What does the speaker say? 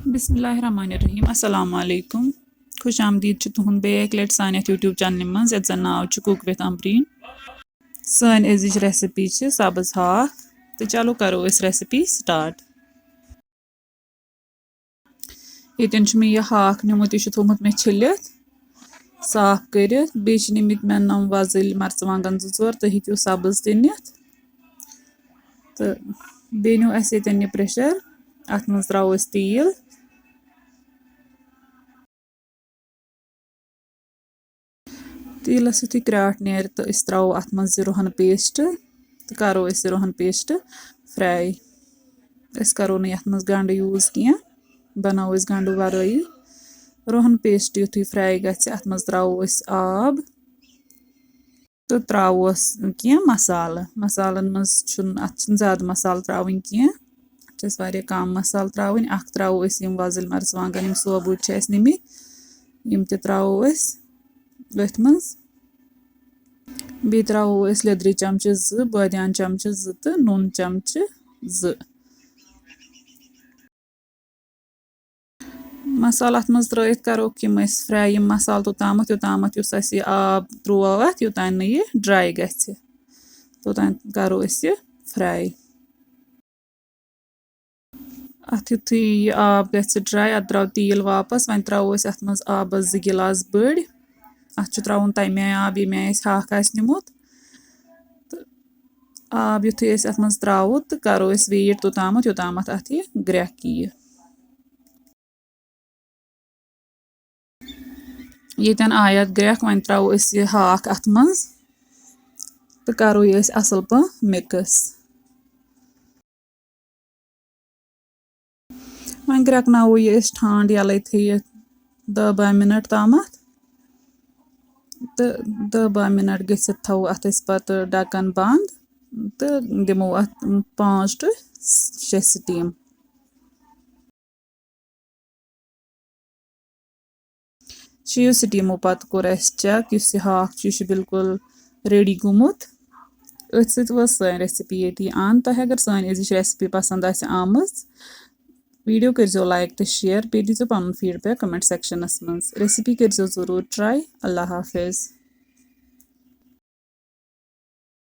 बिस्मिल्लाहिर्रहमानिर्रहीम अस्सलाम वालेकुम खुश आमदीद तुहद बे एक लट सान यूट्यूब चैनल मज ये जन नाव cook with Ambreen sun अजिच recipe सब्ज हाक तो चलो करो इस रेसिपी स्टार्ट ये मे यह हाक निमुत यह थोमुत मे छिलित साफ कर बे निमित मे नम वजल मरचवांगन जोर तो हेकू सब्ज ते नित तो बे नो अस ये प्रेशर अत मज त्रो तेल तेलस यु क्राट नेर तो त्रो अत मज रोहन पेस्ट तो करो रोहन पेस्ट फ्राई करो नत मज गंड यूज कह बनाओ गंड वराई रोहन पेस्ट युथु फ्राई गछ अत मज त्रो आब तो त्रोस कह मसाल मसालन मज अत ज्यादा मसाल त्रावन कह कम मसाल त्रावन त्रो वजल मरचवांगन सोबुत निमित यम त्रो अथ मज बे त्रो लिद्र चमचे बदियान चमचे तो नून चमचे मसाल अत मज त्रत करो यम फ्राई यम मसाल तोतामत योतामत आब त्रो अत योतान यह ड्राई गछ तोतान करो फ्राई अत युथु यह आब गछ ड्राई अत द्राव तेल वापस वन त्रो अत मज आब 2 गिलास बड़ अत त्रोन तमे आब ये हाक निमुत आब युथु अत मज त्रो तो करो वेट तोतामत योतामत अत यह ग्रेक यह येतन आयत ग्रेक वन त्रो यह हाक अत मज तो करो यह असल पा मिक्स वन ग्रेकनो यह ठंड यल थ 10-12 मिनट तामत तो 10-12 मिनट गसित थो अत पत ढक्कन बंद तो दिमो अत 5 to 6 स्टीम स्टीमो पत कोर चेक इस हाक बिल्कुल रेडी गोमुत अथ सन रेसिपी ये अन तह अगर सन अजिच रेसिपी पसंद आम वीडियो करो लाइक तो शेयर पे दीजिए पन फीडबैक कमेंट सेक्शनस मज रेसिपी करो जरूर ट्राई अल्लाह हाफिज।